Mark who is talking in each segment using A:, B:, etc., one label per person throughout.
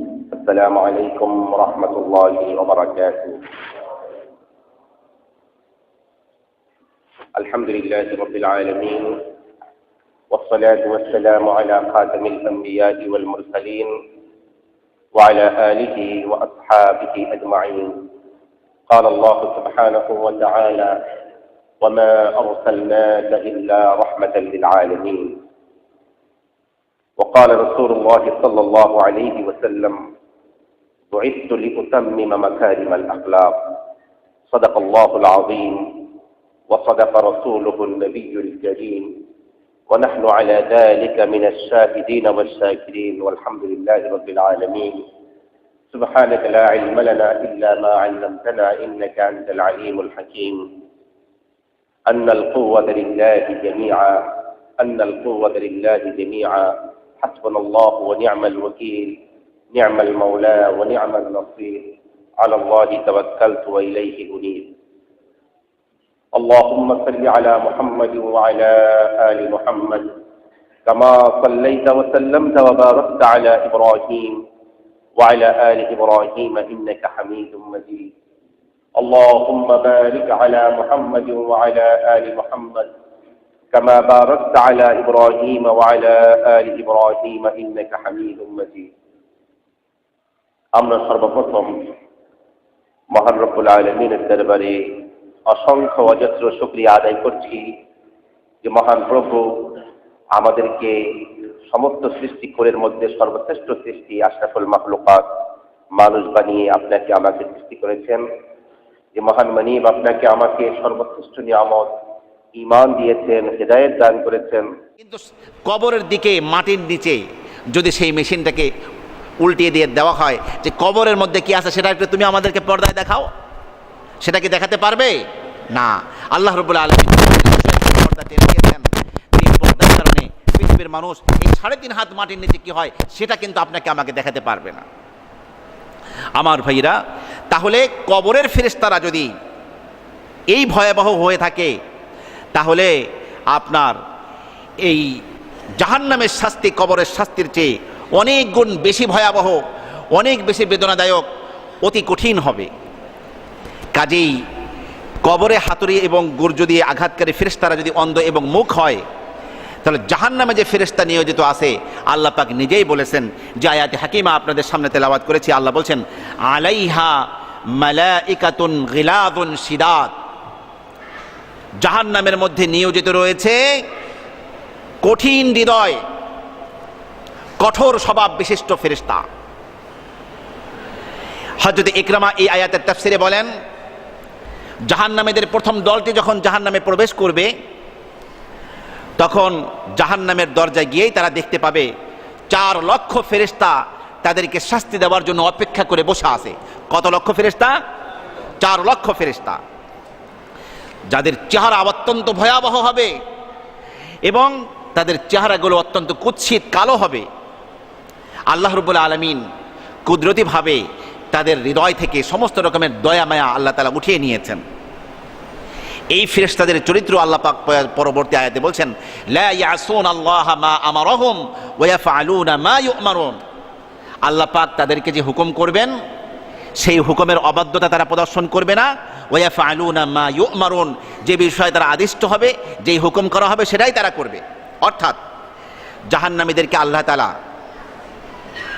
A: السلام عليكم ورحمة الله وبركاته. الحمد لله رب العالمين، والصلاة والسلام على خاتم الأنبياء والمرسلين وعلى آله وأصحابه أجمعين. قال الله سبحانه وتعالى: وما أرسلناك إلا رحمة للعالمين. وقال رسول الله صلى الله عليه وسلم: بعثت لأتمم مكارم الأخلاق. صدق الله العظيم وصدق رسوله النبي الكريم، ونحن على ذلك من الشاهدين والشاكرين، والحمد لله رب العالمين. سبحانك لا علم لنا إلا ما علمتنا إنك أنت العليم الحكيم. أن القوة لله جميعا، أن القوة لله جميعا، حسبنا الله ونعم الوكيل، نعم المولى ونعم النصير، على الله توكلت وإليه أنيب. اللهم صل على محمد وعلى آل محمد كما صليت وسلمت وباركت على إبراهيم وعلى آل إبراهيم إنك حميد مجيد. اللهم بارك على محمد وعلى آل محمد كما باركت على إبراهيم وعلى آل إبراهيم إنك حميد مجيد. আমরা সর্বপ্রথম মহান রব্বুল আলামিনের দরবারে অসংখ্য অজস্র শুকরিয়া আদায় করছি যে মহান প্রভু আমাদেরকে সমস্ত সৃষ্টিকুলের মধ্যে সর্বশ্রেষ্ঠ সৃষ্টি আশরাফুল মাখলুকাত মানুষ বানিয়ে আপনাকে আমাকে সৃষ্টি করেছেন। যে মহান মানিব আপনাকে আমাকে সর্বশ্রেষ্ঠ নিয়ামত ঈমান দিয়েছেন, হেদায়েত দান করেছেন।
B: কিন্তু কবরের দিকে মাটির নিচে যদি সেই মেশিনটাকে উল্টিয়ে দিয়ে দেওয়া হয় যে কবরের মধ্যে কি আছে সেটা একটু তুমি আমাদেরকে পর্দায় দেখাও, সেটা কি দেখাতে পারবে? না। আল্লাহ রাব্বুল আলামিন পর্দা টেনে দিয়েছেন। এই পর্দার কারণে পৃথিবীর মানুষ এই 3.5 হাত মাটির নিচে কি হয় সেটা কিন্তু আপনাকে আমাকে দেখাতে পারবে না। আমার ভাইরা, তাহলে কবরের ফেরেশতারা যদি এই ভয়াবহ হয়ে থাকে তাহলে আপনার এই জাহান্নামের শাস্তি কবরের শাস্তির চেয়ে অনেক গুণ বেশি ভয়াবহ, অনেক বেশি বেদনাদায়ক, অতি কঠিন হবে। কাজেই কবরে হাতুড়ি এবং গুর্জো দিয়ে আঘাতকারী ফেরেশতারা যদি অন্ধ এবং মুখ হয় তাহলে জাহান্নামে যে ফেরেশতা নিয়োজিত আছে আল্লাহ পাক নিজেই বলেছেন, যে আয়াতে হাকিমা আপনাদের সামনে তেলাওয়াত করেছি। আল্লাহ বলছেন, আলাইহা মালাইকাতুন গিলাদুন শিদাদ, জাহান্নামের মধ্যে নিয়োজিত রয়েছে কঠিন হৃদয়, কঠোর স্বভাব বিশিষ্ট ফেরেশতা। হযরত ইকরামা এই আয়াতের তাফসিরে বলেন, জাহান্নামীদের প্রথম দলটি যখন জাহান্নামে প্রবেশ করবে তখন জাহান্নামের দরজায় গিয়েই তারা দেখতে পাবে 4 লক্ষ ফেরেশতা তাদেরকে শাস্তি দেওয়ার জন্য অপেক্ষা করে বসে আছে। কত লক্ষ ফেরেশতা? 4 লক্ষ ফেরেশতা, যাদের চেহারা অত্যন্ত ভয়াবহ হবে এবং তাদের চেহারাগুলো অত্যন্ত কুৎসিত কালো হবে। আল্লাহ রাব্বুল আলামিন কুদরতিভাবে তাদের হৃদয় থেকে সমস্ত রকমের দয়া মায়া আল্লাহ তাআলা উঠিয়ে নিয়েছেন। এই ফেরেশতাদের চরিত্র আল্লাহ পাক পরবর্তী আয়াতে বলছেন, লা ইয়াসুনাল্লাহা মা আমারহুম ওয়া ইয়াফআলুনা মা ইউমারুন। আল্লাহ পাক তাদেরকে যে হুকুম করবেন সেই হুকুমের অবাধ্যতা তারা প্রদর্শন করবে না। ওয়া ইয়াফআলুনা মা ইউমারুন, যে বিষয়ে তারা আদিষ্ট হবে, যেই হুকুম করা হবে সেটাই তারা করবে। অর্থাৎ জাহান্নামীদেরকে আল্লাহ তাআলা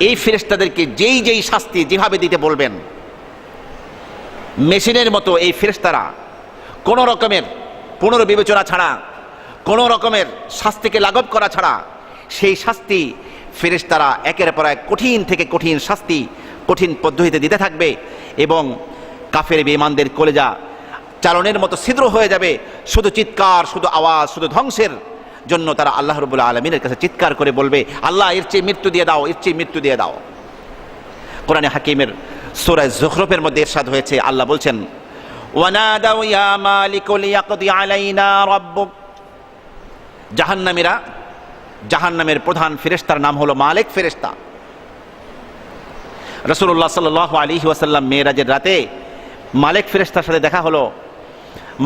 B: এই ফেরেশতাদেরকে যেই যেই শাস্তি যেভাবে দিতে বলবেন, মেশিনের মতো এই ফেরেশতারা কোনো রকমের পুনর্বিবেচনা ছাড়া, কোনো রকমের শাস্তিকে লাঘব করা ছাড়া সেই শাস্তি ফেরেশতারা একের পর এক কঠিন থেকে কঠিন শাস্তি কঠিন পদ্ধতিতে দিতে থাকবে এবং কাফের বেঈমানদের কলেজা চালনের মতো ছিদ্র হয়ে যাবে। শুধু চিৎকার, শুধু আওয়াজ, শুধু ধ্বংসের জন্য তারা আল্লাহ রাব্বুল আলামিনের কাছে চিৎকার করে বলবে, আল্লাহ এর চেয়ে মৃত্যু দিয়ে দাও, এর চেয়ে মৃত্যু দিয়ে দাও। কোরআনে হাকিমের সূরা যুখরুফের মধ্যে ইরশাদ হয়েছে, আল্লাহ বলছেন, ওয়ানাদাউ ইয়া মালিকু লিয়াকদি আলাইনা রাব্বুক। জাহান্নামীরা, জাহান্নামের প্রধান ফেরেশতার নাম হলো মালিক ফেরেশতা। রাসূলুল্লাহ সাল্লাল্লাহু আলাইহি ওয়াসাল্লাম মেরাজের রাতে মালিক ফেরেশতার সাথে দেখা হলো।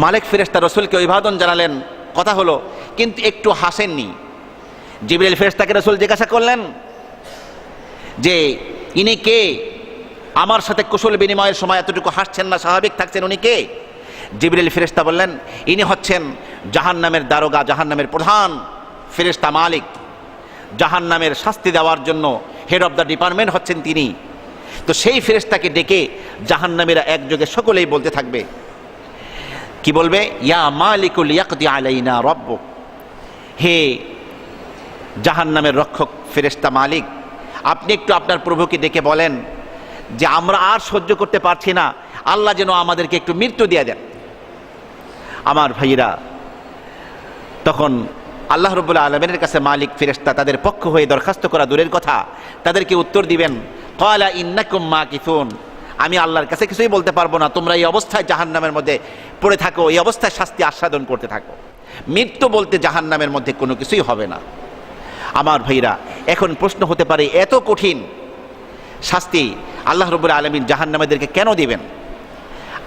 B: মালিক ফেরেশতা রাসূলকে অভিবাদন জানালেন, কথা হলো, কিন্তু একটু হাসেননি। জিবরাইল ফেরেশতাকে রাসূল জিজ্ঞাসা করলেন যে ইনি কে? আমার সাথে কুশল বিনিময়ের সময় এতটুকু হাসছেন না, স্বাভাবিক থাকছেন, উনি কে? জিবরিল ফেরেশতা বললেন, ইনি হচ্ছেন জাহান্নামের দারোগা, জাহান্নামের প্রধান ফেরেশতা মালিক, জাহান্নামের শাস্তি দেওয়ার জন্য হেড অফ দ্য ডিপার্টমেন্ট হচ্ছেন তিনি। তো সেই ফেরেশতাকে ডেকে জাহান্নামীরা একযোগে সকলেই বলতে থাকবে, কি বলবে? ইয়া মালিকুল ইয়াকদি আলাইনা রাব্বুক, হে জাহান্নামের রক্ষক ফেরেশতা মালিক, আপনি একটু আপনার প্রভুকে ডেকে বলেন যে আমরা আর সহ্য করতে পারছি না, আল্লাহ যেন আমাদেরকে একটু মৃত্যু দিয়ে দেন। আমার ভাইরা, তখন আল্লাহ রাব্বুল আলামিনের কাছে মালিক ফেরেশতা তাদের পক্ষ হয়ে দরখাস্ত করা দূরের কথা, তাদেরকে উত্তর দিবেন, ক্বালা ইন্নাকুম মাকিসুন, আমি আল্লাহর কাছে কিছুই বলতে পারবো না, তোমরা এই অবস্থায় জাহান্নামের মধ্যে পড়ে থাকো, এই অবস্থায় শাস্তি আস্বাদন করতে থাকো। মৃত্যু বলতে জাহান্নামের মধ্যে কোনো কিছুই হবে না। আমার ভাইরা, এখন প্রশ্ন হতে পারে, এত কঠিন শাস্তি আল্লাহ রাব্বুল আলামিন জাহান্নামীদেরকে কেন দিবেন?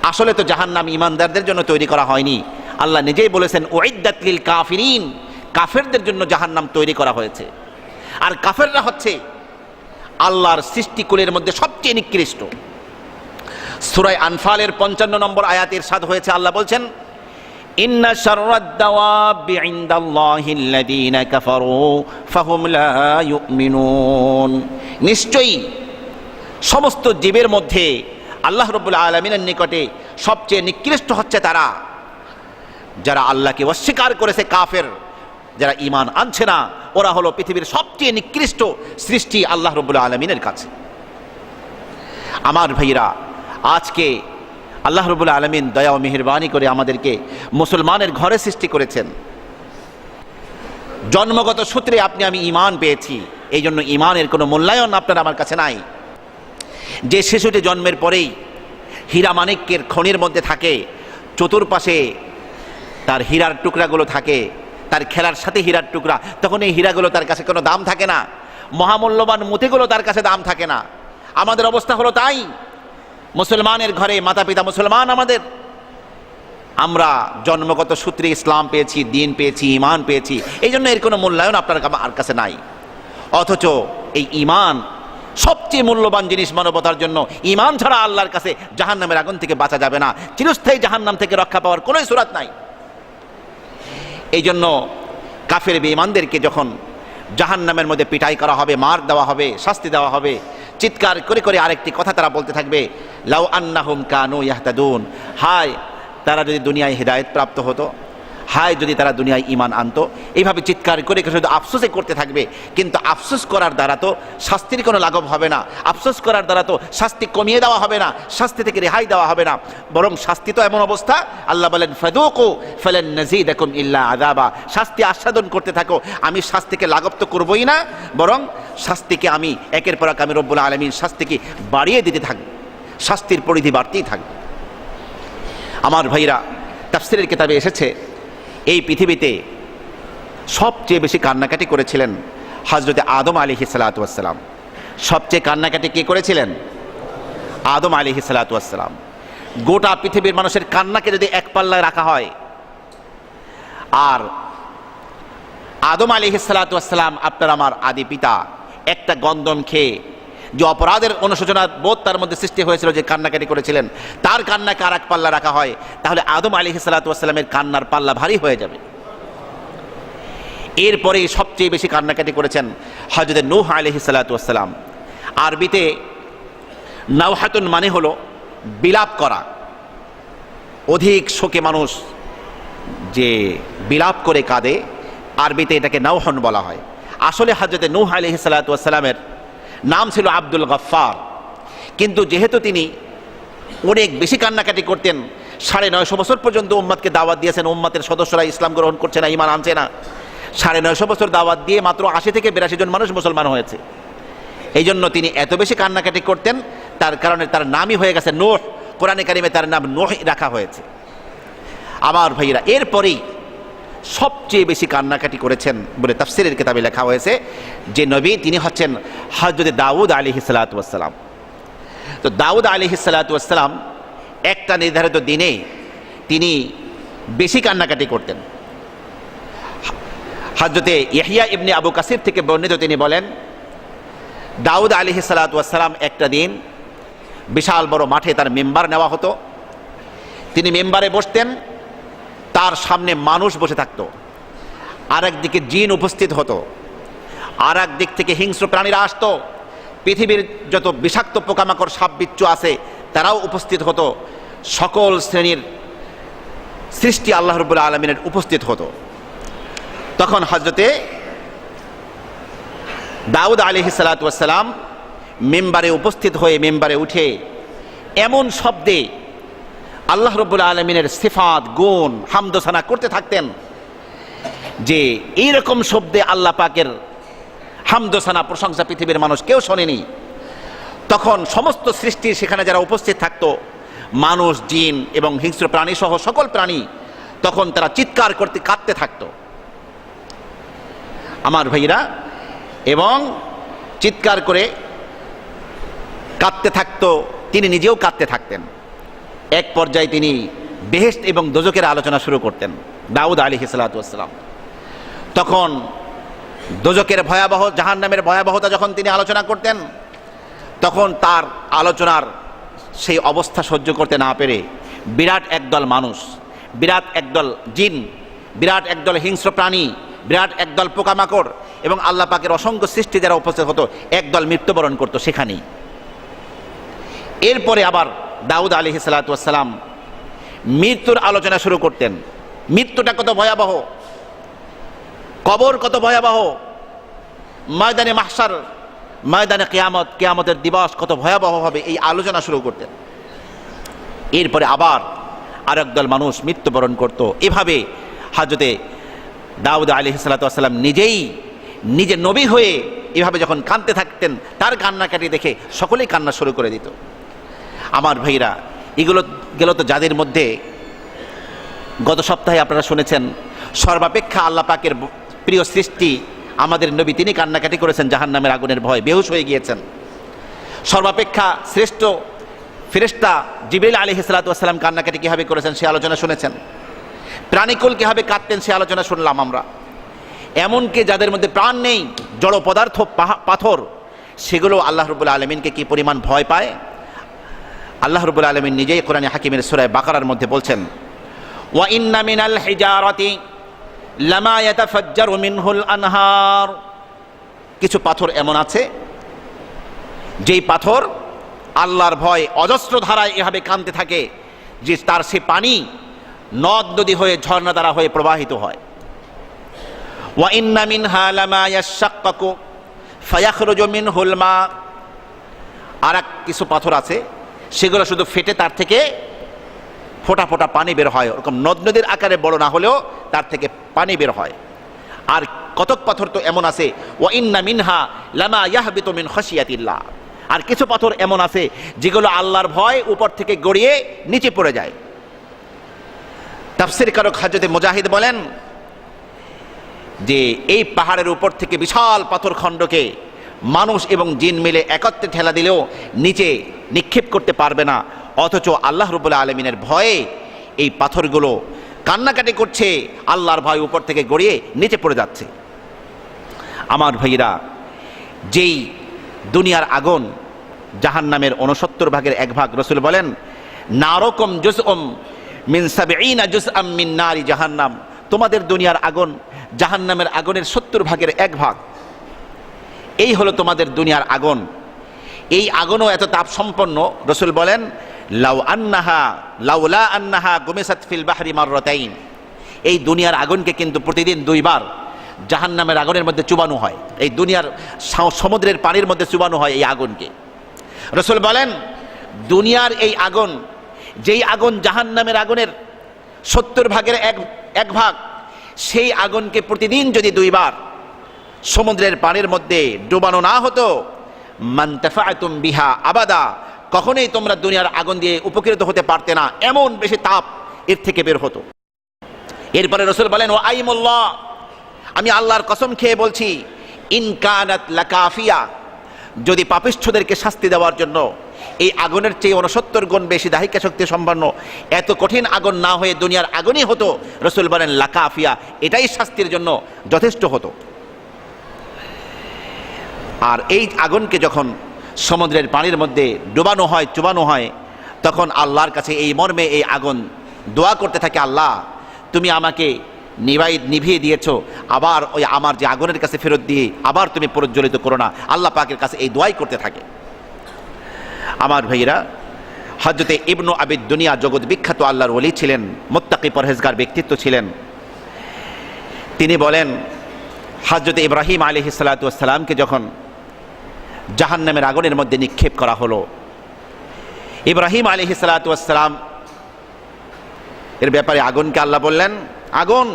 B: আসলে তো জাহান্নাম ঈমানদারদের জন্য তৈরি করা হয়নি। আল্লাহ নিজেই বলেছেন, উইদ্দাত লিল কাফিরিন, কাফেরদের জন্য জাহান্নাম তৈরি করা হয়েছে। আর কাফেররা হচ্ছে আল্লাহর সৃষ্টিকুলের মধ্যে সবচেয়ে নিকৃষ্ট। সূরা আনফালের 55 নম্বর আয়াতে ইরশাদ হয়েছে, আল্লাহ বলছেন, ইন্না শাররাদ দাওয়াবি ইনদাল্লাহিল্লাযীনা কাফারু ফাহুম লা ইউমিনুন, নিশ্চয়ই সমস্ত জীবের মধ্যে আল্লাহ রাব্বুল আলামিনের নিকটে সবচেয়ে নিকৃষ্ট হচ্ছে তারা যারা আল্লাহকে অস্বীকার করেছে, কাফের, যারা ঈমান আনছে না, ওরা হলো পৃথিবীর সবচেয়ে নিকৃষ্ট সৃষ্টি আল্লাহ রাব্বুল আলামিনের কাছে। আমার ভাইরা, আজকে আল্লাহ রাব্বুল আলামিন দয়া ও মেহেরবানি করে আমাদেরকে মুসলমানের ঘরে সৃষ্টি করেছেন। জন্মগত সূত্রে আপনি আমি ঈমান পেয়েছি, এই জন্য ঈমানের কোনো মূল্যায়ন আপনার আমার কাছে নাই। যে শিশুটি জন্মের পরেই হীরা মানিক্যের খনির মধ্যে থাকে, চতুর্পাশে তার হীরার টুকরাগুলো থাকে, তার খেলার সাথে হীরার টুকরা, তখন এই হীরাগুলো তার কাছে কোনো দাম থাকে না, মহামূল্যবান মুতিগুলো তার কাছে দাম থাকে না। আমাদের অবস্থা হলো তাই। মুসলমানের ঘরে মাতা পিতা মুসলমান আমাদের, আমরা জন্মগত সূত্রে ইসলাম পেয়েছি, দিন পেয়েছি, ঈমান পেয়েছি, এই জন্য এর কোনো মূল্যায়ন আপনার আমার কাছে নাই। অথচ এই ঈমান সবচেয়ে মূল্যবান জিনিস মানবতার জন্য। ঈমান ছাড়া আল্লাহর কাছে জাহান্নামের আগুন থেকে বাঁচা যাবে না, চিরস্থায়ী জাহান্নাম থেকে রক্ষা পাওয়ার কোনো সুরাত নাই। এই জন্য কাফের বেঈমানদেরকে যখন জাহান্নামের মধ্যে পিটাই করা হবে, মার দেওয়া হবে, শাস্তি দেওয়া হবে, চিৎকার করে করে আরেকটি কথা তারা বলতে থাকবে, লাউ আন্নাহুম কানু ইয়াহতাদুন, হায় তারা যদি দুনিয়ায় হেদায়েত প্রাপ্ত হতো, হায় যদি তারা দুনিয়ায় ঈমান আনতো। এইভাবে চিৎকার করে শুধু আফসোসে করতে থাকবে, কিন্তু আফসোস করার দ্বারা তো শাস্তির কোনো লাঘব হবে না, আফসোস করার দ্বারা তো শাস্তি কমিয়ে দেওয়া হবে না, শাস্তি থেকে রেহাই দেওয়া হবে না, বরং শাস্তি তো এমন অবস্থা, আল্লাহ বলেন ফাযুকু ফালান নাযীদাকুম ইল্লা আযাবা, শাস্তি আস্বাদন করতে থাকো, আমি শাস্তিকে লাঘব তো করবই না, বরং শাস্তিকে আমি একের পর এক আমি রব্বুল আলামিন শাস্তিকে বাড়িয়ে দিতে থাকব, শাস্তির পরিধি বাড়তেই থাকবে। আমার ভাইরা, তাফসীরের কিতাবে এসেছে, এই পৃথিবীতে সবচেয়ে বেশি কান্নাকাটি করেছিলেন হযরত আদম আলাইহিস সালাতু ওয়াস সালাম। সবচেয়ে কান্নাকাটি কে করেছিলেন? আদম আলাইহিস সালাতু ওয়াস সালাম। গোটা পৃথিবীর মানুষের কান্নাকে যদি এক পাল্লায় রাখা হয়, আর আদম আলাইহিস সালাতু ওয়াস সালাম আপনার আমার আদি পিতা, একটা গন্ধম খেয়ে যে অপরাধের অনুশোচনা বোধ তার মধ্যে সৃষ্টি হয়েছিল, যে কান্নাকাটি করেছিলেন, তার কান্নাকে আর এক পাল্লা রাখা হয়, তাহলে আদম আলাইহিস সালাতু ওয়াস সালামের কান্নার পাল্লা ভারী হয়ে যাবে। এরপরে সবচেয়ে বেশি কান্নাকাটি করেছেন হযরত নূহ আলাইহিস সালাতু ওয়াস সালাম। আরবিতে নাওহাতুন মানে হলো বিলাপ করা, অধিক শোকে মানুষ যে বিলাপ করে কাঁদে, আরবিতে এটাকে নাওহন বলা হয়। আসলে হযরত নূহ আলাইহিস সালাতু ওয়াস সালামের নাম ছিল আব্দুল গফফার, কিন্তু যেহেতু তিনি অনেক বেশি কান্নাকাটি করতেন, 950 বছর পর্যন্ত উম্মতকে দাওয়াত দিয়েছেন, উম্মতের সদস্যরা ইসলাম গ্রহণ করছে না, ঈমান আনছে না, 950 বছর দাওয়াত দিয়ে মাত্র 80 থেকে 82 জন মানুষ মুসলমান হয়েছে। এই জন্য তিনি এত বেশি কান্নাকাটি করতেন, তার কারণে তার নামই হয়ে গেছে নূহ, কোরআনে কারিমে তার নাম নূহ রাখা হয়েছে। আমার ভাইয়েরা, এরপরেই সবচেয়ে বেশি কান্নাকাটি করেছেন বলে তাফসীরের কিতাবে লেখা হয়েছে যে নবী, তিনি হচ্ছেন হযরত দাউদ আলাইহিস সালাতু ওয়াস সালাম। তো দাউদ আলাইহিস সালাতু ওয়াস সালাম একটা নির্ধারিত দিনে তিনি বেশি কান্নাকাটি করতেন। হযরতে ইহইয়া ইবনে আবু কাসির থেকে বর্ণিত, তিনি বলেন, দাউদ আলাইহিস সালাতু ওয়াস সালাম একটা দিন বিশাল বড় মাঠে তার মেম্বার নেওয়া হতো, তিনি মেম্বারে বসতেন, তার সামনে মানুষ বসে থাকতো, আর একদিকে জিন উপস্থিত হতো, আর এক দিক থেকে হিংস্র প্রাণীরা আসতো, পৃথিবীর যত বিষাক্ত পোকামাকড় সাপ বিচ্ছু আছে তারাও উপস্থিত হতো, সকল শ্রেণীর সৃষ্টি আল্লাহ রাব্বুল আলামিনের উপস্থিত হতো। তখন হযরতে দাউদ আলাইহিস সালাতু ওয়াস সালাম মেম্বারে উপস্থিত হয়ে মেম্বারে উঠে এমন শব্দে আল্লাহ রাব্বুল আলামিনের সিফাত গুণ হামদ ও সানা করতে থাকতেন যে এইরকম শব্দে আল্লাহ পাকের হামদ ও সানা প্রশংসা পৃথিবীর মানুষ কেউ শোনেনি। তখন সমস্ত সৃষ্টি সেখানে যারা উপস্থিত থাকতো, মানুষ, জিন এবং হিংস্র প্রাণী সহ সকল প্রাণী, তখন তারা চিৎকার করতে কাঁদতে থাকতো আমার ভাইরা, এবং চিৎকার করে কাঁদতে থাকতো, তিনি নিজেও কাঁদতে থাকতেন। এক পর্যায়ে তিনি বেহেশত এবং দোজখের আলোচনা শুরু করতেন দাউদ আলাইহিস সালাতু ওয়াস সালাম। তখন দোজখের ভয়াবহ, জাহান্নামের ভয়াবহতা যখন তিনি আলোচনা করতেন, তখন তার আলোচনার সেই অবস্থা সহ্য করতে না পেরে বিরাট একদল মানুষ, বিরাট একদল জিন, বিরাট একদল হিংস্র প্রাণী, বিরাট একদল পোকামাকড় এবং আল্লাহ পাকের অসংখ্য সৃষ্টি যারা উপস্থিত হতো, একদল মৃত্যুবরণ করতো সেখানেই। এরপরে আবার দাউদ আলাইহিস সালাতু ওয়াস সালাম মৃত্যুর আলোচনা শুরু করতেন। মৃত্যুটা কত ভয়াবহ, কবর কত ভয়াবহ, ময়দানে মাহশার, ময়দানে কিয়ামত, কিয়ামতের দিবস কত ভয়াবহ হবে, এই আলোচনা শুরু করতেন। এরপরে আবার আরেক দল মানুষ মৃত্যুবরণ করত। এভাবে হযরতে দাউদ আলাইহিস সালাতু ওয়াস সালাম নিজে নবী হয়ে এভাবে যখন কাঁদতে থাকতেন, তার কান্নাকাটি দেখে সকলেই কান্না শুরু করে দিত। আমার ভাইরা, এগুলো গেল তো যাদের মধ্যে গত সপ্তাহে আপনারা শুনেছেন সর্বাপেক্ষা আল্লাহ পাকের প্রিয় সৃষ্টি আমাদের নবী, তিনি কান্নাকাটি করেছেন জাহান্নামের আগুনের ভয়ে, বেহুশ হয়ে গিয়েছেন। সর্বাপেক্ষা শ্রেষ্ঠ ফেরেশতা জিবরিল আলাইহিস সালাতু ওয়াস সালাম কান্নাকাটি কীভাবে করেছেন সে আলোচনা শুনেছেন। প্রাণীকুল কীভাবে কাঁদতেন সে আলোচনা শুনলাম আমরা। এমনকি যাদের মধ্যে প্রাণ নেই, জড় পদার্থ, পাথর, সেগুলো আল্লাহ রাব্বুল আলামিনকে কি পরিমাণ ভয় পায়। আল্লাহ রাব্বুল আলামিন নিজেই কোরআনে হাকিমের সূরা বাকারার মধ্যে বলছেন, ওয়া ইন্না মিনাল হিজারাতি লামা ইয়াতাফাজ্জারু মিনহুল আনহার, কিছু পাথর এমন আছে যেই পাথর আল্লাহর ভয় অজস্র ধারায় এভাবে কাঁদতে থাকে যে তার সে পানি নদ নদী হয়ে ঝর্ণা দ্বারা হয়ে প্রবাহিত হয়। ওয়া ইন্না মিনহা লামা ইয়াশাক্কাকু ফায়াখরুজু মিনহুল মা, আর কিছু পাথর আছে সেগুলো শুধু ফেটে তার থেকে ফোঁটা ফোঁটা পানি বের হয়, ওরকম নদ নদীর আকারে বড় না হলেও তার থেকে পানি বের হয়। আর কতক পাথর তো এমন আছে, ওয়া ইন্না মিনহা লামা ইয়াহবিতু মিন খাশিয়াতিল্লাহ, আর কিছু পাথর এমন আছে যেগুলো আল্লাহর ভয় উপর থেকে গড়িয়ে নিচে পড়ে যায়। তাফসীর কারক হযরত মুজাহিদ বলেন যে এই পাহাড়ের উপর থেকে বিশাল পাথর খণ্ডকে মানুষ এবং জিন মিলে একত্রে ঠেলা দিলেও নিচে নিক্ষেপ করতে পারবে না, অথচ আল্লাহ রাব্বুল আলামিনের ভয়ে এই পাথরগুলো কান্নাকাটি করছে, আল্লাহর ভয় উপর থেকে গড়িয়ে নিচে পড়ে যাচ্ছে। আমার ভাইরা, যেই দুনিয়ার আগুন জাহান্নামের 69 ভাগের 1 ভাগ, রাসূল বলেন নারকুম জুজউম মিন 70 জুজআম মিন নারি জাহান্নাম, তোমাদের দুনিয়ার আগুন জাহান্নামের আগুনের 70 ভাগের 1 ভাগ, এই হলো তোমাদের দুনিয়ার আগুন। এই আগুনও এত তাপ সম্পন্ন, রাসূল বলেন লাউলা আন্নাহা গুমিসাত ফিল বাহরি মাররাতাইন, এই দুনিয়ার আগুনকে কিন্তু প্রতিদিন 2 বার জাহান্নামের আগুনের মধ্যে চুবানো হয়, এই দুনিয়ার সমুদ্রের পানির মধ্যে চুবানো হয় এই আগুনকে। রাসূল বলেন দুনিয়ার এই আগুন, যেই আগুন জাহান্নামের আগুনের 70 ভাগের 1 ভাগ, সেই আগুনকে প্রতিদিন যদি 2 বার সমুদ্রের পানির মধ্যে ডুবানো না হতো, মানতাফাতুম বিহা আবাদা, কখনোই তোমরা দুনিয়ার আগুন দিয়ে উপকৃত হতে পারতে না, এমন বেশি তাপ এর থেকে বের হতো। এরপরে রাসূল বলেন ও আইমুল্লাহ, আমি আল্লাহর কসম খেয়ে বলছি, ইন কানাত লাকাফিয়া, যদি পাপিষ্ঠদেরকে শাস্তি দেওয়ার জন্য এই আগুনের চেয়ে 69 গুণ বেশি দাহিকা শক্তি সম্পন্ন এত কঠিন আগুন না হয়ে দুনিয়ার আগুনই হতো, রাসূল বলেন লাকাফিয়া, এটাই শাস্তির জন্য যথেষ্ট হতো। আর এই আগুনকে যখন সমুদ্রের পানির মধ্যে ডুবানো হয়, চুবানো হয়, তখন আল্লাহর কাছে এই মর্মে এই আগুন দোয়া করতে থাকে, আল্লাহ তুমি আমাকে নিভিয়ে দিয়েছো, আবার ওই আমার যে আগুনের কাছে ফেরত দিয়ে আবার তুমি প্রজ্বলিত করো না। আল্লাহ পাকের কাছে এই দোয়াই করতে থাকে। আমার ভাইরা, হযরতে ইবনু আবিদ দুনিয়া জগৎ বিখ্যাত আল্লাহর ওলি ছিলেন, মুত্তাকি পরহেজগার ব্যক্তিত্ব ছিলেন। তিনি বলেন, হযরতে ইব্রাহিম আলাইহিস সালাতু ওয়াস সালামকে যখন জাহান্নামের আগুনের মধ্যে নিক্ষেপ করা হলো, ইব্রাহিম আলাইহিস সালাতু ওয়াস সালাম এর ব্যাপারে আগুনকে আল্লাহ বললেন, আগুন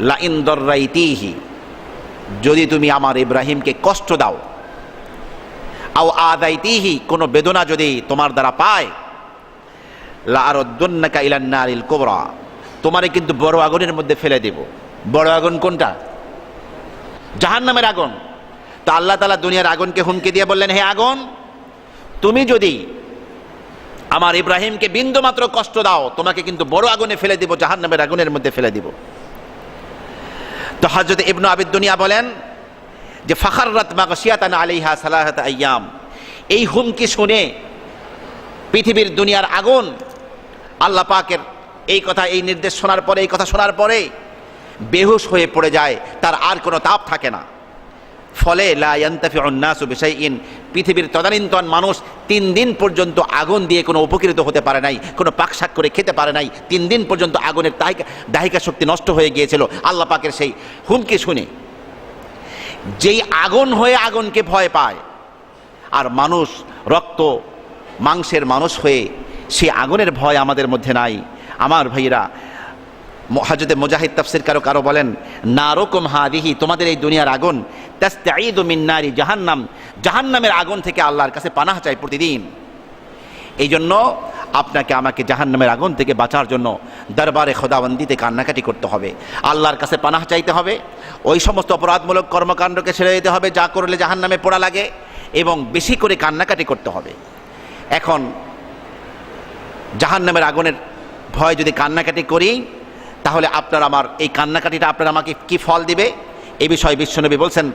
B: লা ইন দাররাইতিহি, যদি তুমি আমার ইব্রাহিমকে কষ্ট দাও, আও আদাইতিহি, কোনো বেদনা যদি তোমার দ্বারা পায়, লা আরুদ্দুন্নাকা ইলান নারিল কুবরা, তোমারে কিন্তু বড় আগুনের মধ্যে ফেলে দেব। বড় আগুন কোনটা? জাহান্নামের আগুন। তো আল্লাহ তাআলা দুনিয়ার আগুনকে হুমকি দিয়ে বললেন, হে আগুন, তুমি যদি আমার ইব্রাহিমকে বিন্দু মাত্র কষ্ট দাও, তোমাকে কিন্তু বড় আগুনে ফেলে দিব, জাহান্নামের আগুনের মধ্যে ফেলে দিব। তো হযরত ইবনু আবিদ দুনিয়া বলেন যে ফাখাররাত মাগশিয়াতান আলাইহা সালাসাতা আইয়াম, এই হুমকি শুনে পৃথিবীর দুনিয়ার আগুন আল্লাহ পাকের এই কথা, এই নির্দেশ শোনার পরে, এই কথা শোনার পরে বেহুশ হয়ে পড়ে যায়, তার আর কোনো তাপ থাকে না। ফলে লা ইয়ান্তাফিউন নাসু বিশাইইন, পৃথিবীর তদানীন্তন মানুষ 3 দিন পর্যন্ত আগুন দিয়ে কোনো উপকৃত হতে পারে নাই, কোনো পাকশাক করে খেতে পারে নাই। 3 দিন পর্যন্ত আগুনের দাহিকা শক্তি নষ্ট হয়ে গিয়েছিল আল্লাহ পাকের সেই হুমকি শুনে। যেই আগুন হয়ে আগুনকে ভয় পায়, আর মানুষ রক্ত মাংসের মানুষ হয়ে সেই আগুনের ভয় আমাদের মধ্যে নাই। আমার ভাইরা, হযরত মুজাহিদ তাফসীর কারো বলেন, নারুকুম হাদিহি, তোমাদের এই দুনিয়ার আগুন, তাস্তাঈদু মিন নারি জাহান্নাম, জাহান্নামের আগুন থেকে আল্লাহর কাছে পানাহ চাই প্রতিদিন। এই জন্য আপনাকে আমাকে জাহান্নামের আগুন থেকে বাঁচার জন্য দরবারে খোদাবন্দিতে কান্নাকাটি করতে হবে, আল্লাহর কাছে পানাহ চাইতে হবে, ওই সমস্ত অপরাধমূলক কর্মকাণ্ডকে ছেড়ে দিতে হবে যা করলে জাহান্নামে পোড়া লাগে, এবং বেশি করে কান্নাকাটি করতে হবে। এখন জাহান্নামের আগুনের ভয় যদি কান্নাকাটি করি, তাহলে আপনার আমার এই কান্নাকাটিটা আপনার আমাকে কি ফল দিবে, এই বিষয়ে বিশ্বনবী বলছেন,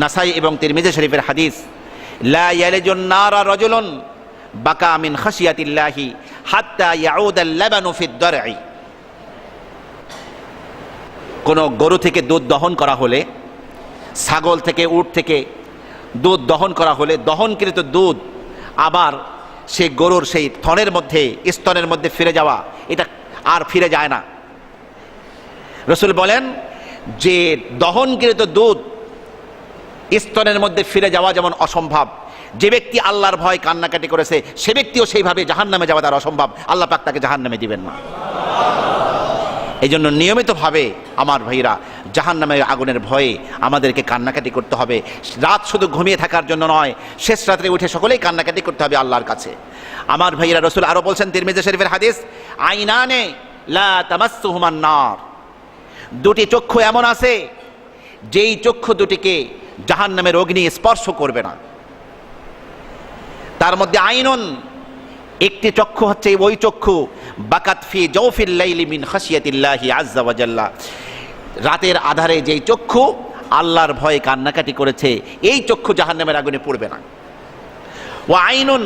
B: নাসাই এবং তিরমিজি শরীফের হাদিস, লা ইয়ালিজুন নারা রাজুলুন বাকা মিন খাশিয়াতিল্লাহি হাত্তা ইয়াউদাল লাবানু ফিদ দারই, কোন গরু থেকে দুধ দহন করা হলে, ছাগল থেকে, উট থেকে দুধ দহন করা হলে, দহনকৃত দুধ আবার সেই গরুর সেই থনের মধ্যে, স্তনের মধ্যে ফিরে যাওয়া, এটা আর ফিরে যায় না। রাসূল বলেন যে দহনকৃত দুধ স্তনের মধ্যে ফিরে যাওয়া যেমন অসম্ভব, যে ব্যক্তি আল্লাহর ভয় কান্নাকাটি করেছে সে ব্যক্তিও সেইভাবে জাহান্নামে যাওয়া তার অসম্ভব, আল্লাহ পাক তাকে জাহান্নামে দিবেন না। এই জন্য নিয়মিতভাবে আমার ভাইরা জাহান্নামের আগুনের ভয়ে আমাদেরকে কান্নাকাটি করতে হবে। রাত শুধু ঘুমিয়ে থাকার জন্য নয়, শেষ রাত্রে উঠে সকলেই কান্নাকাটি করতে হবে আল্লাহর কাছে। আমার ভাইরা, রাসূল আরো বলছেন তিরমিজি শরীফের হাদিস, আইনানে লা তামাসসুহুমান নার, দুটি চক্ষু এমন আছে যেই চক্ষু দুটিকে জাহান্নামের অগ্নি স্পর্শ করবে না। তার মধ্যে আইনুন, একটি চক্ষু হচ্ছে ওই চক্ষু, বাকাত ফি জাওফিল লাইলি মিন খাশিয়াতিল্লাহি আযজা ওয়া জাল্লা, রাতের আধারে যেই চক্ষু আল্লাহর ভয়ে কান্নাকাটি করেছে, এই চক্ষু জাহান্নামের আগুনে পড়বে না। ওয়া আইনুন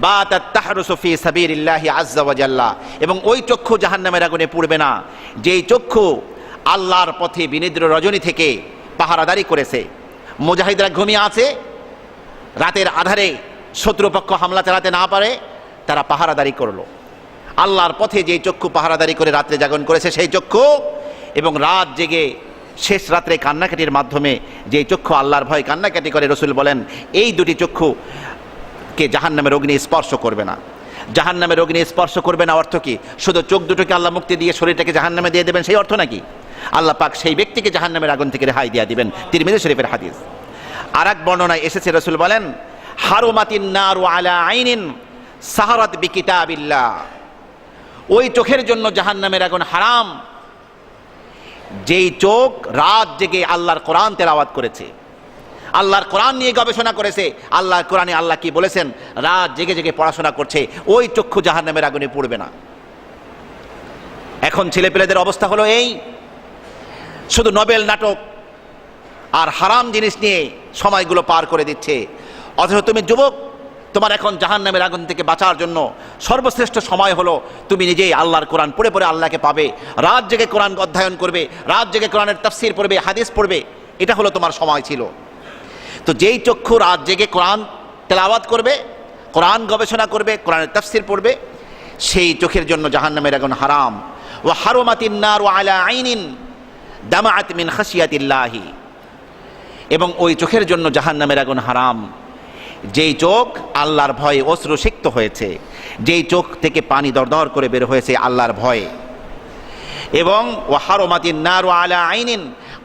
B: বাতাত তাহরুসু ফি সাবিলিল্লাহি আযজা ওয়া জাল্লা, এবং ওই চক্ষু জাহান্নামের আগুনে পড়বে না যেই চক্ষু আল্লাহর পথে বিনিদ্র রজনী থেকে পাহারাদারি করেছে। মুজাহিদরা ঘুমিয়ে আছে, রাতের আধারে শত্রুপক্ষ হামলা চালাতে না পারে, তারা পাহারাদারি করলো। আল্লাহর পথে যেই চক্ষু পাহারাদারি করে রাত্রে জাগরণ করেছে সেই চক্ষু, এবং রাত জেগে শেষ রাত্রে কান্নাকাটির মাধ্যমে যেই চক্ষু আল্লাহর ভয় কান্নাকাটি করে, রাসূল বলেন এই দুটি চক্ষুকে জাহান্নামের অগ্নি স্পর্শ করবে না। জাহান্নামের অগ্নি স্পর্শ করবে না অর্থ কি? শুধু চোখ দুটোকে আল্লাহ মুক্তি দিয়ে শরীরটাকে জাহান্নামে দিয়ে দেবেন সেই অর্থ নাকি? আল্লাহ পাক সেই ব্যক্তিকে জাহান্নামের আগুন থেকে রেহাই দিয়ে দিবেন। তিরমিজি শরীফের হাদিস। আর এক বর্ণনায় এসেছে, রাসূল বলেন, হারুমাতিন নারু আলা আইনিন সাহারাত বিকিতাবিল্লাহ, ওই চোখের জন্য জাহান্নামের আগুন হারাম যেই চোখ রাত জেগে আল্লাহর কোরআন তেলাওয়াত করেছে, আল্লাহর কোরআন নিয়ে গবেষণা করেছে, আল্লাহর কোরআনে আল্লাহ কি বলেছেন রাত জেগে জেগে পড়াশোনা করছে, ওই চক্ষু জাহান্নামের আগুনে পড়বে না। এখন ছেলেপেলেদের অবস্থা হলো এই, শুধু নোবেল নাটক আর হারাম জিনিস নিয়ে সময়গুলো পার করে দিচ্ছে। অথচ তুমি যুবক, তোমার এখন জাহান্নামের আগুন থেকে বাঁচার জন্য সর্বশ্রেষ্ঠ সময় হলো তুমি নিজেই আল্লাহর কোরআন পড়ে পড়ে আল্লাহকে পাবে, রাত জেগে কোরআন অধ্যয়ন করবে, রাত জেগে কোরআনের তাফসীর পড়বে, হাদিস পড়বে। এটা হলো তোমার সময় ছিল। তো যেই চক্ষু রাত জেগে কোরআন তেলাওয়াত করবে, কোরআন গবেষণা করবে, কোরআনের তাফসীর পড়বে, সেই চোখের জন্য জাহান্নামের আগুন হারাম। ওয়া হারুমাতিন নারু আলা আইনিন দামাআত মিন খাশিয়াতিল্লাহি, এবং ওই চোখের জন্য জাহান্নামের আগুন হারাম যেই চোখ আল্লাহর ভয়ে অশ্রুসিক্ত হয়েছে, যেই চোখ থেকে পানি দরদর করে বের হয়েছে আল্লাহর ভয়ে। এবং ওয়া হারুমাতিন নারু আলা আইনিন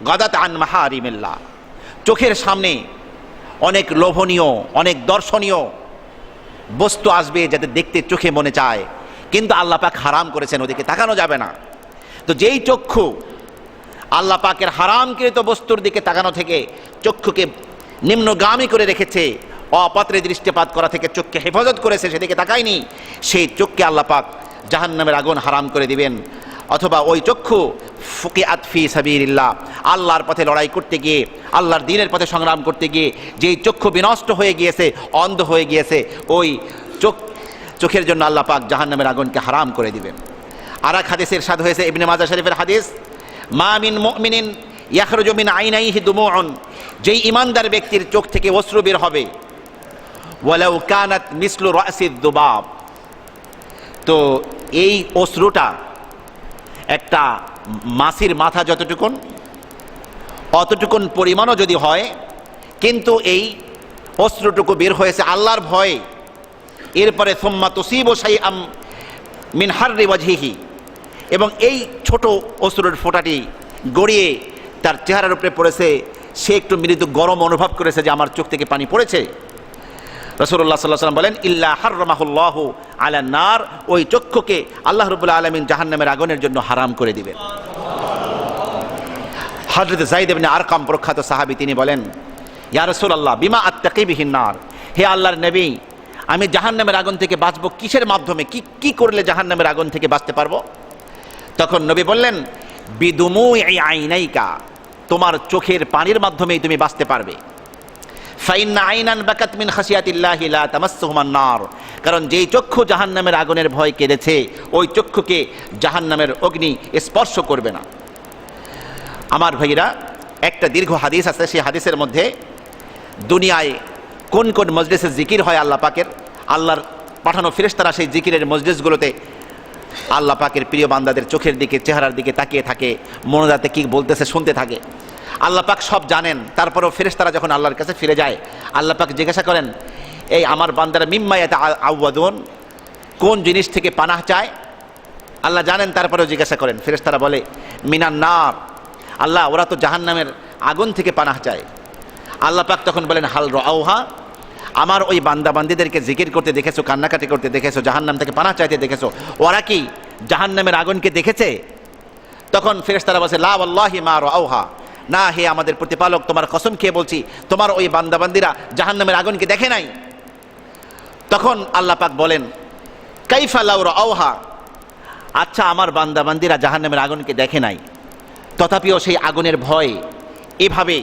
B: গাদাত আন মাহারিমিল্লাহ, চোখের সামনে অনেক লোভনীয়, অনেক দর্শনীয় বস্তু আসবে যাতে দেখতে চোখে মনে চায়, কিন্তু আল্লাহ পাক হারাম করেছেন, ওদিকে তাকানো যাবে না। তো যেই চক্ষু আল্লাহ পাকের হারামকৃত বস্তুর দিকে তাকানো থেকে চক্ষুকে নিম্নগামী করে রেখেছে, অপাত্রে দৃষ্টিপাত করা থেকে চোখকে হেফাজত করেছে, সেদিকে তাকায়নি, সেই চোখকে আল্লাহ পাক জাহান্নামের আগুন হারাম করে দিবেন। অথবা ওই চক্ষু ফুকিআত ফি সাবিলিল্লাহ, আল্লাহর পথে লড়াই করতে গিয়ে, আল্লাহর দ্বীনের পথে সংগ্রাম করতে গিয়ে যেই চক্ষু বিনষ্ট হয়ে গিয়েছে, অন্ধ হয়ে গিয়েছে, ওই চোখের জন্য আল্লাহ পাক জাহান্নামের আগুনকে হারাম করে দিবেন। আর এক হাদিসের ইরশাদ হয়েছে, ইবনে মাজাহ শরীফের হাদিস, মা মিন মুমিনিন ইয়াখরুজু মিন আইনাইহি দুমুউন, যেই ইমানদার ব্যক্তির চোখ থেকে অশ্রু বের হবে, ওয়ালাউ কানাত মিসলু রাসিদ দুবাব, তো এই অশ্রুটা একটা মাছির মাথা যতটুকুন অতটুকুন পরিমাণও যদি হয়, কিন্তু এই অশ্রুটুকু বের হয়েছে আল্লাহর ভয়ে, এরপরে সুম্মা তুসিবু শাইআম মিন হাররি ওয়াজহিহি, এবং এই ছোট অশ্রুর ফোঁটাটি গড়িয়ে তার চেহারার উপরে পড়েছে, সে একটু মৃদু গরম অনুভব করেছে যে আমার চোখ থেকে পানি পড়েছে। রাসূলুল্লাহ সাল্লাল্লাহু আলাইহি ওয়াসাল্লাম বলেন, ইল্লা হাররামাহুল্লাহু আলান নার, ওই চক্ষুকে আল্লাহ রাব্বুল আলামিন জাহান্নামের আগুনের জন্য হারাম করে দিবেন। হযরত যায়েদ ইবনে আরকাম প্রখ্যাত সাহাবী, তিনি বলেন, ইয়া রাসূলুল্লাহ বিমা আত্তাকি বিহিন নার, হে আল্লাহর নবী, আমি জাহান্নামের আগুন থেকে বাঁচবো কিসের মাধ্যমে, কি করলে জাহান্নামের আগুন থেকে বাঁচতে পারবো? তখন নবী বললেন, বিদুমুই আইনাইকা, তোমার চোখের পানির মাধ্যমেই তুমি বাঁচতে পারবে। ফাইন্না আইনান বাকাত মিন খাশিয়াতিল্লাহি লা তামাসসুহুমান নার, কারণ যেই চক্ষু জাহান্নামের আগুনের ভয় কেঁদেছে, ওই চক্ষুকে জাহান্নামের অগ্নি স্পর্শ করবে না। আমার ভাইরা, একটা দীর্ঘ হাদিস আছে, সেই হাদিসের মধ্যে দুনিয়ায় কোন কোন মজলিসে জিকির হয় আল্লাহ পাকের, আল্লাহর পাঠানো ফেরেশতারা সেই জিকিরের মজলিসগুলোতে আল্লাহ পাকের প্রিয় বান্দাদের চোখের দিকে, চেহারার দিকে তাকিয়ে থাকে, মনোদাতে কি বলতেছে শুনতে থাকে। আল্লাহ পাক সব জানেন, তারপরেও ফেরেশতারা যখন আল্লাহর কাছে ফিরে যায়, আল্লাহ পাক জিজ্ঞাসা করেন, এই আমার বান্দারা মিম্মা ইয়াতাআওয়াদুন, কোন জিনিস থেকে পানাহ চায়? আল্লাহ জানেন, তারপরেও জিজ্ঞাসা করেন। ফেরেশতারা বলে, মিনান নার, আল্লাহ ওরা তো জাহান্নামের আগুন থেকে পানাহ চায়। আল্লাহ পাক তখন বলেন, হাল রাআউহা, আমার ওই বান্দা বান্দিদেরকে জিকির করতে দেখেছো, কান্নাকাটি করতে দেখেছো, জাহান্নাম থেকে পানাহ চাইতে দেখেছো, ওরা কি জাহান্নামের আগুনকে দেখেছে? তখন ফেরেশতারা বলছে, লা ওয়াল্লাহি মা রাআউহা, না হে আমাদের প্রতিপালক, তোমার কসম খেয়ে বলছি, তোমার ওই বান্দা বান্দিরা জাহান্নামের আগুনকে দেখে নাই। তখন আল্লাহ পাক বলেন, কাইফা লাউ রাআউহা, আচ্ছা আমার বান্দা বান্দিরা জাহান্নামের আগুনকে দেখে নাই, তথাপিও সেই আগুনের ভয় এভাবে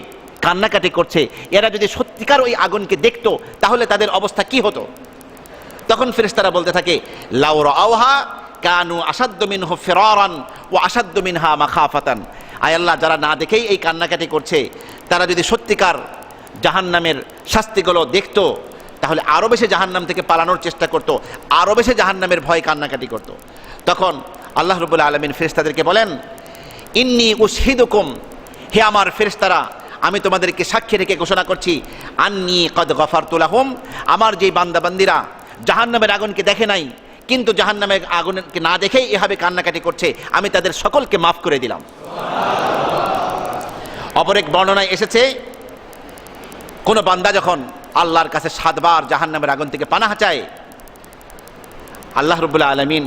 B: কান্নাকাটি করছে, এরা যদি সত্যিকার ওই আগুনকে দেখতো তাহলে তাদের অবস্থা কি হতো? তখন ফেরেশতারা বলতে থাকে, লাউ রাআউহা কানু আসাদ্দু মিনহু ফিরারান ওয়া আসাদ্দু মিনহা মাখাফাতান, আয় আল্লাহ, যারা না দেখেই এই কান্নাকাটি করছে, তারা যদি সত্যিকার জাহান্নামের শাস্তিগুলো দেখতো তাহলে আরও বেশি জাহান্নাম থেকে পালানোর চেষ্টা করতো, আরও বেশি জাহান্নামের ভয় কান্নাকাটি করতো। তখন আল্লাহ রাব্বুল আলামিন ফেরেশতাদেরকে বলেন, ইন্নী উশহিদুকুম, হে আমার ফেরেশতারা, আমি তোমাদেরকে সাক্ষী রেখে ঘোষণা করছি, আন্নী কদ গফারতু লাহুম, আমার যেই বান্দা বান্দিরা জাহান্নামের আগুনকে দেখে নাই, কিন্তু জাহান্নামের আগুনকে না দেখেই এভাবে কান্নাকাটি করছে, আমি তাদের সকলকে মাফ করে দিলাম। অপর এক বর্ণনায় এসেছে, কোন বান্দা যখন আল্লাহর কাছে 7 বার জাহান্নামের আগুন থেকে পানাহ চায়, আল্লাহ রাব্বুল আলামিন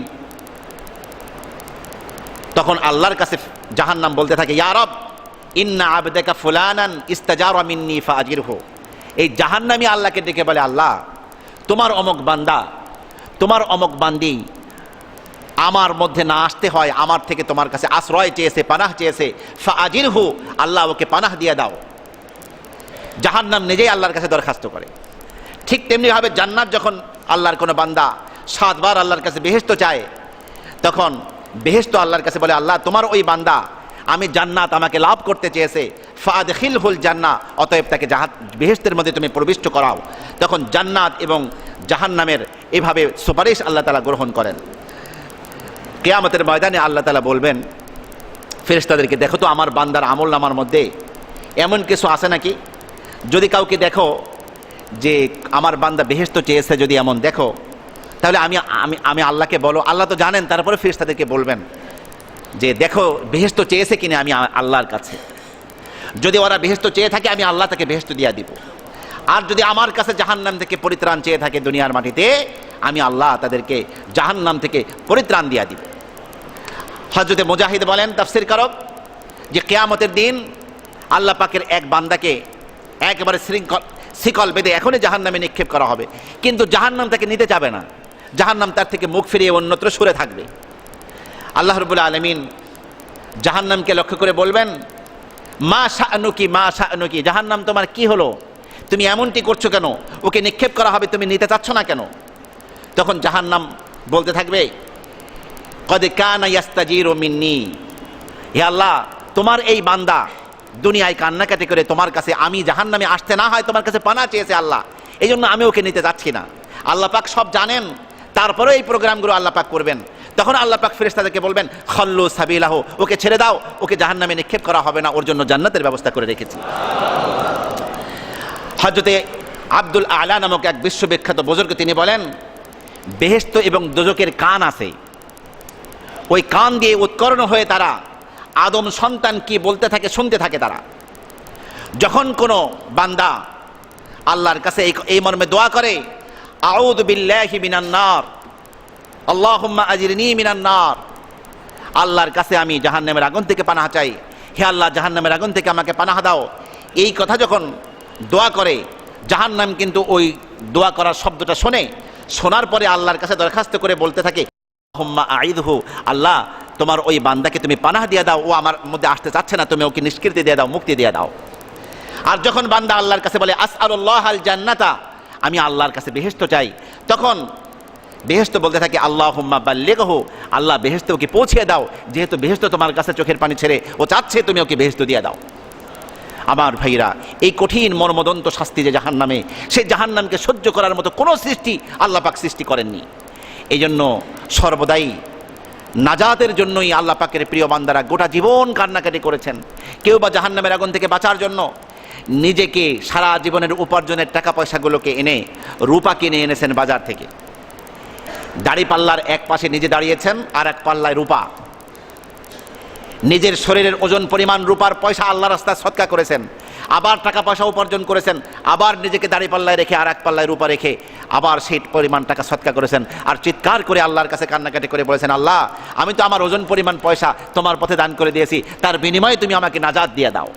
B: তখন আল্লাহর কাছে জাহান্নাম বলতে থাকে, ইয়া রব, ইন্না আবদাকা ফুলানান ইস্তাজারা মিন্নি ফাআজিরহু, এই জাহান্নামী আল্লাহকে ডেকে বলে, আল্লাহ তোমার অমুক বান্দা, তোমার অমুক বান্দি আমার মধ্যে না আসতে হয়, আমার থেকে তোমার কাছে আশ্রয় চেয়েছে, পানাহ চেয়েছে, ফাআজিরহু, আল্লাহ ওকে পানাহ দিয়ে দাও। জাহান্নাম নিজেই আল্লাহর কাছে দরখাস্ত করে। ঠিক তেমনিভাবে জান্নাত যখন আল্লাহর কোনো বান্দা 7 বার আল্লাহর কাছে বেহেশত চায়, তখন বেহেশত আল্লাহর কাছে বলে, আল্লাহ তোমার ওই বান্দা আমি জান্নাত আমাকে লাভ করতে চেয়েছে, ফাদখিলহুল জান্নাহ, অতএব তাকে বেহেশতের মধ্যে তুমি প্রবিষ্ট করাও। তখন জান্নাত এবং জাহান্নামের এভাবে সুপারিশ আল্লাহ তাআলা গ্রহণ করেন। কিয়ামতের ময়দানে আল্লাহ তাআলা বলবেন ফেরেশতাদেরকে, দেখো তো আমার বান্দার আমলনামার মধ্যে এমন কিছু আছে নাকি? যদি কাউকে দেখো যে আমার বান্দা বেহেশত চেয়েছে, যদি এমন দেখো, তাহলে আমি আল্লাহকে বলো। আল্লাহ তো জানেন, তারপরে ফেরেশতাদেরকে বলবেন যে দেখো বেহেশত চেয়েছে কিনা আমি আল্লাহর কাছে। যদি ওরা বেহেশত চেয়ে থাকে, আমি আল্লাহ তাকে বেহেশত দিয়া দিব। আর যদি আমার কাছে জাহান্নাম থেকে পরিত্রাণ চেয়ে থাকে দুনিয়ার মাটিতে, আমি আল্লাহ তাদেরকে জাহান্নাম থেকে পরিত্রাণ দিয়া দিব। হযরত মুজাহিদ বলেন, তাফসীর কারক, যে কিয়ামতের দিন আল্লাহ পাকের এক বান্দাকে একেবারে শিকল বেঁধে এখনই জাহান্নামে নিক্ষেপ করা হবে, কিন্তু জাহান্নাম তাকে নিতে যাবে না। জাহান্নাম তার থেকে মুখ ফিরিয়ে অন্যত্র সরে থাকবে। আল্লাহ রাব্বুল আলামিন জাহান্নামকে লক্ষ্য করে বলবেন, মা শাআনুকি, মা শাআনুকি, জাহান্নাম তোমার কি হলো? তুমি এমনটি করছো কেন? ওকে নিক্ষেপ করা হবে, তুমি নিতে চাচ্ছ না কেন? তখন জাহান্নাম বলতে থাকবে, কদ কানা ইয়াস্তাজিরু মিন্নি, হে আল্লাহ তোমার এই বান্দা দুনিয়ায় কান্নাকাটি করে তোমার কাছে আমি জাহান্নামে আসতে না হয় তোমার কাছে পানা চেয়েছে আল্লাহ, এই জন্য আমি ওকে নিতে যাচ্ছি না। আল্লাহ পাক সব জানেন, তারপরে এই প্রোগ্রামগুলো আল্লাহ পাক করবেন। তখন আল্লাহ পাক ফেরেশতাদেরকে বলবেন, খল্লু সাবিলাহু, ওকে ছেড়ে দাও, ওকে জাহান্নামে নিক্ষেপ করা হবে না, ওর জন্য জান্নাতের ব্যবস্থা করে রেখেছি। হযরতে আব্দুল আলা নামক এক বিশ্ববিখ্যাত বুজুর্গ তিনি বলেন, বেহেশত এবং দোজখের কান আছে, ওই কান দিয়ে উৎকর্ণ হয়ে তারা আদম সন্তান কি বলতে থাকে শুনতে থাকে। তারা যখন কোনো বান্দা আল্লাহর কাছে এই মর্মে দোয়া করে, আউযু বিল্লাহি মিনান নার, আল্লাহুম্মা আজিরনি মিনান নার, আল্লাহর কাছে আমি জাহান্নামের আগুন থেকে পানাহ চাই, হে আল্লাহ জাহান্নামের আগুন থেকে আমাকে পানাহ দাও, এই কথা যখন দোয়া করে, জাহান্নাম কিন্তু ওই দোয়া করার শব্দটা শোনার পরে আল্লাহর কাছে দরখাস্ত করে বলতে থাকে, আল্লাহুম্মা আইযহু, আল্লাহ তোমার ওই বান্দাকে তুমি পানাহ দিয়ে দাও, ও আমার মধ্যে আসতে চাচ্ছে না, তুমি ওকে নিষ্কৃতি দিয়ে দাও, মুক্তি দিয়ে দাও। আর যখন বান্দা আল্লাহর কাছে বলে, আসআলুল্লাহাল জান্নাতা, আমি আল্লাহর কাছে বেহেশত চাই, তখন বেহেশত বলতে থাকে, আল্লাহুম্মা বাল্লিগহু, আল্লাহ বেহেশত ওকে পৌঁছিয়ে দাও, যেহেতু বেহেশত তোমার কাছে চোখের পানি ছেড়ে ও চাচ্ছে, তুমি ওকে বেহেশত দিয়ে দাও। আমার ভাইরা, এই কঠিন মর্মদন্ত শাস্তি যে জাহান্নামে, সেই জাহান্নামকে সহ্য করার মতো কোনো সৃষ্টি আল্লাহ পাক সৃষ্টি করেননি। এই জন্য সর্বদাই নাজাতের জন্যই আল্লাহ পাকের প্রিয় বান্দারা গোটা জীবন কান্নাকাটি করেছেন। কেউ বা জাহান্নামের আগুন থেকে বাঁচার জন্য নিজেকে সারা জীবনের উপার্জনের টাকা পয়সাগুলোকে এনে রূপা কিনে এনেছেন বাজার থেকে। দাড়ি পাল্লার এক পাশে নিজে দাঁড়িয়েছেন, আর এক পাল্লায় রূপা। নিজের শরীরের ওজন পরিমাণ রূপার পয়সা আল্লাহ রাস্তায় সদকা করেছেন, আবার টাকা পয়সা উপার্জন করেছেন, আবার নিজেকে দাড়ি পাল্লায় রেখে আর এক পাল্লায় রূপা রেখে আবার সেই পরিমাণ টাকা সদকা করেছেন। আর চিৎকার করে আল্লাহর কাছে কান্নাকাটি করে বলেছেন, আল্লাহ আমি তো আমার ওজন পরিমাণ পয়সা তোমার পথে দান করে দিয়েছি, তার বিনিময়ে তুমি আমাকে নাজাত দিয়ে দাও।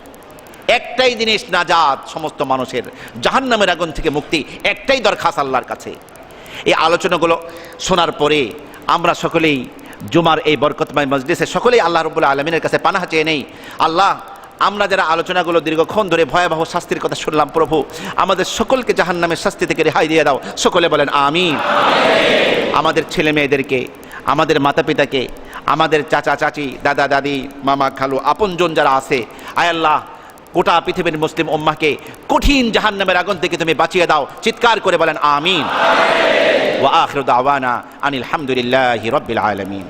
B: একটাই জিনিস নাজাত সমস্ত মানুষের, জাহান্নামের আগুন থেকে মুক্তি, একটাই দরখাস্ত আল্লাহর কাছে। এই আলোচনাগুলো শোনার পরে আমরা সকলেই জুমার এই বরকতময় মজলিসে সকলেই আল্লাহ রাব্বুল আলামিনের কাছে পানাহ চেয়ে নেই। আল্লাহ, আমরা যারা আলোচনাগুলো দীর্ঘক্ষণ ধরে ভয়াবহ শাস্তির কথা শুনলাম, প্রভু আমাদের সকলকে জাহান্নামের শাস্তি থেকে রেহাই দিয়ে দাও। সকলে বলেন আমিন। আমাদের ছেলে মেয়েদেরকে, আমাদের মাতা পিতাকে, আমাদের চাচা চাচি, দাদা দাদি, মামা খালু, আপনজন যারা আছে, আয় আল্লাহ গোটা পৃথিবীর মুসলিম উম্মাহকে কঠিন জাহান্নামের আগুন থেকে তুমি বাঁচিয়ে দাও। চিৎকার করে বলেন আমিন। ওয়া আখিরু দাওয়ানা আনিল হামদুলিল্লাহি রাব্বিল আলামিন।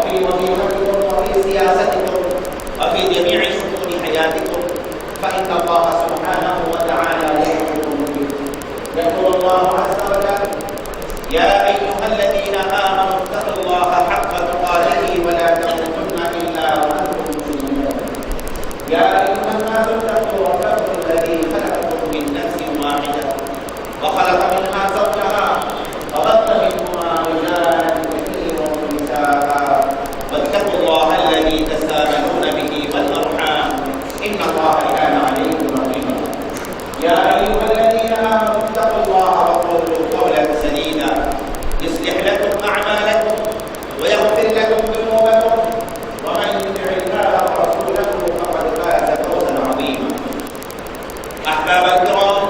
B: وفي وظيفتكم وفي سياستكم وفي جميع شؤون حياتكم، فإن الله سبحانه وتعالى يأمركم به. يقول الله عز وجل: يا أيها الذين آمنوا اتقوا الله حق تقاته ولا تموتن إلا وأنتم مسلمون. يا أيها الناس اتقوا ربكم الذي خلقكم من نفس واحدة وخلق منها زوجها وبث منهما رجالا كثيرا ونساء، واتقوا الله الذي تساءلون به والأرحام إن الله كان عليكم رقيبا. يا أيها الذين آمنوا اتقوا الله وقولوا قولا سديدا يصلح لكم أعمالكم ويغفر لكم ذنوبكم، ومن يطع الله ورسوله فقد فاز فوزا عظيما. أحباب الكرام،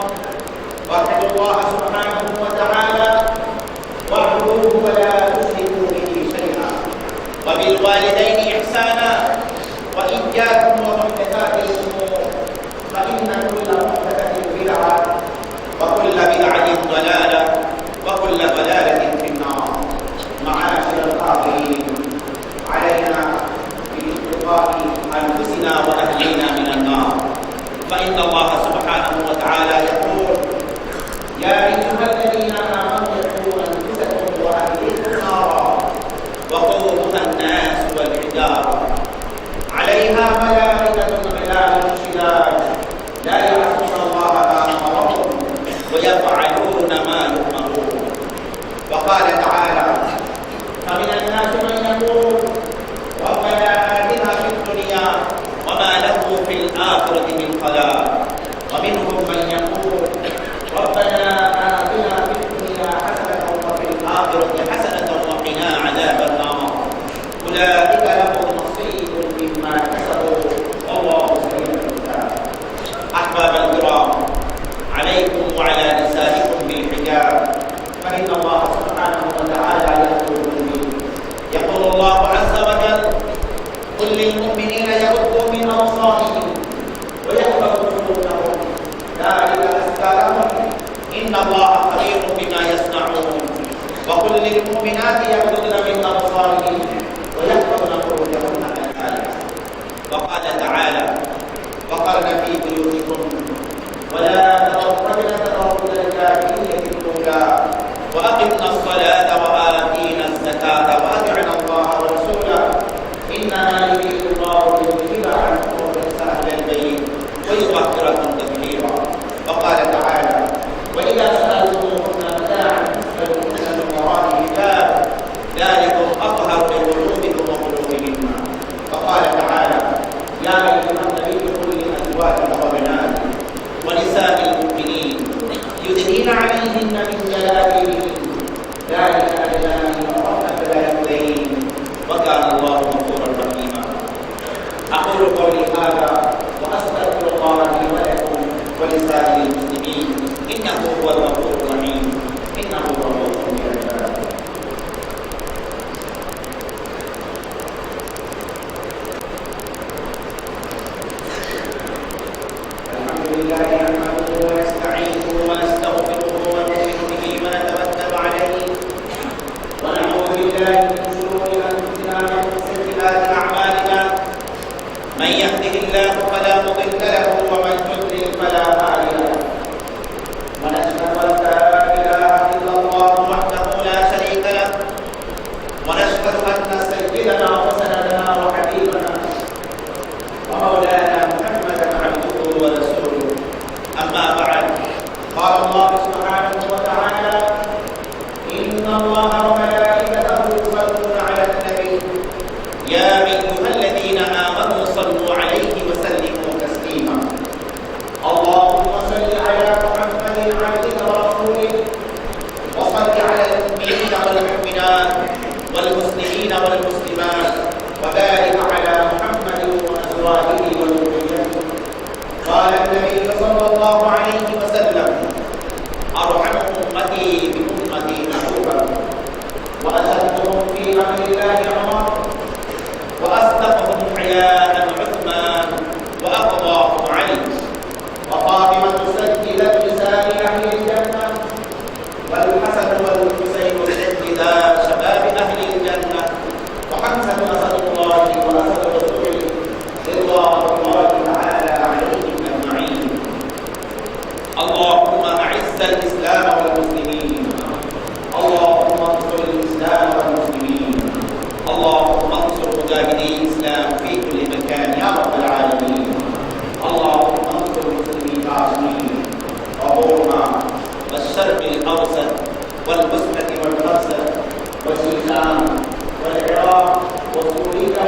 B: واتقوا الله سبحانه وتعالى واعبدوه ولا تشركوا به شيئا، وبالوالدين إحسانا، وإياكم ومحدثات الأمور، فإن كل محدثة بدعة وكل بدعة ضلالة وكل ضلالة في النار. معاشر الحاضرين، علينا باتقاء أنفسنا وأهلينا من النار، فإن الله سبحانه وتعالى يقول: يا أيها الذين آمنوا قوا أنفسكم وأهليكم نارا وقودها الناس والحجارة عليها ملائكة غلاظ شداد لا يعصون الله ما أمرهم ويفعلون ما يؤمرون. وقال تعالى: فمن الناس من يقول ربنا آتنا في الدنيا وما له في الآخرة من خلاق، ومنهم من يقول ربنا آتنا في الدنيا حسنة وفي الآخرة حسنة وقنا عذاب النار. أولئك لهم نصيب مما كسبوا والله سريع الحساب. أحباب الكرام، عليكم وعلى نسائكم بالحجاب، فإن الله سبحانه وتعالى يأمركم به. يقول الله عز وجل: قل للمؤمنين يغضوا من أبصارهم ويحفظوا فروجهم ذلك أزكى لهم إن الله خبير بما يصنعون. وقل للمؤمنات يغضضن من أبصارهن ويحفظن فروجهن الآية. وقال تعالى: وقرن في بيوتكم ولا تبرجن تبرج الجاهلية الأولى وأقمنا الصلاة وآتينا الزكاة وأطعنا الله ورسوله إنما يريد الله ليذهب عنكم الرجس أهل البيت ويطهركم تطهيرا. وقال تعالى: وإذا سألتموهن متاعا فاسألوهن من وراء حجاب ذلكم أطهر لقلوبكم وقلوبهن. وقال تعالى: يا أيها النبي قل لأزواجك وبناتك ونساء المؤمنين يدنين عليهن من جلابيبهن ذلك أدنى أن يعرفن فلا يؤذين وكان الله غفورا رحيما. أقول قولي هذا وأستغفر الله لي ولكم ولسائر المسلمين إنه هو الغفور الرحيم إنه هو الغفور الرحيم. الحمد لله نحمده ونستعينه ونستغفره ونؤمن به ونتوكل عليه ونعوذ بالله من شرور أنفسنا ومن سيئات أعمالنا. من يهده الله فلا مضل له ومن يضلل فلا هادي له. ونشهد أن لا إله إلا الله وحده لا شريك له، ونشهد أن سيدنا وسندنا وحبيبنا ومولانا محمدا عبده ورسوله. أما بعد، قال الله سبحانه وتعالى: إن الله وملائكته يصلون على النبي يا أيها الذين آمنوا صلوا عليه وسلموا تسليما. اللهم صل على محمد عبدك ورسولك، وصل على المؤمنين والمؤمنات والمسلمين والمسلمات، وبارك على محمد وأزواجه وذريته. قال النبي صلى الله عليه وسلم: أرحم أمتي بأمتي أبو بكر، وأشدهم في أمر الله عمر، وأصدقهم حياء عثمان،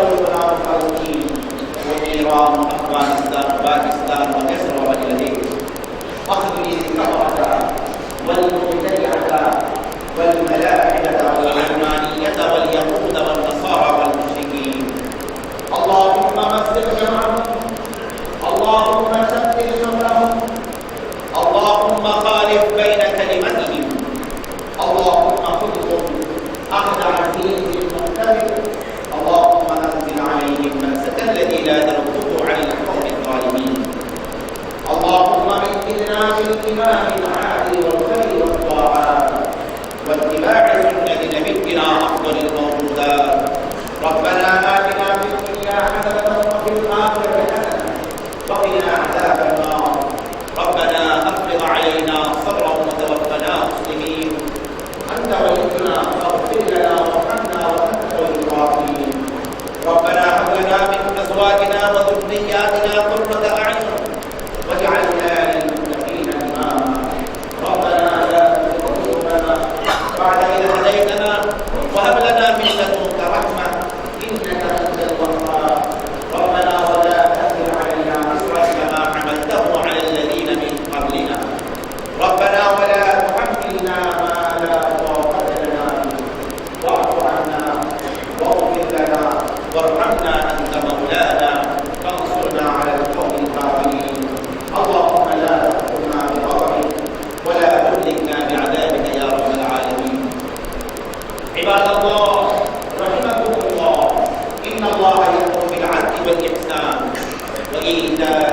B: والغلام فلسطين وإيران وأفغانستان وباكستان ومصر وبنغلاديش واخذل الكفرة والمبتدعة والملاحدة والعلمانية واليهود والنصارى والمشركين. اللهم مزق جمعهم، اللهم شتت شملهم، اللهم خالف بين كلمتهم، اللهم خذهم أخذ عزيز مقتدر، اللهم أنزل عليهم بأسك الذي لا ترده عن القوم الظالمين. اللهم مكننا بالإيمان العادل والخير والطاعات واتباع سنة نبينا أفضل الموجودات. ربنا آتنا في الدنيا حسنة وفي الآخرة حسنة وقنا عذاب النار. ربنا أفرض علينا صبرا وتوفنا مسلمين. أنت ولينا فاغفر لنا وارحمنا وأنت خير الراحمين. ربنا هب لنا من أزواجنا وذرياتنا قرة أعين واجعلنا للمتقين إماما. ربنا لا تزغ قلوبنا بعد إذ هديتنا وهب لنا من لدنك رحمة إنك أنت الوهاب. ربنا ولا تحمل علينا إصرا كما حملته على الذين من قبلنا. ربنا ولا تحملنا ما لا طاقة لنا به. واعف عنا واغفر لنا وارحمنا أنت مولانا فانصرنا على القوم الكافرين. اللهم لا تأخذنا بغضبك ولا تهلكنا بعذابك يا رب العالمين. عباد الله رحمكم الله، إن الله يأمر بالعدل والإحسان وإيتاء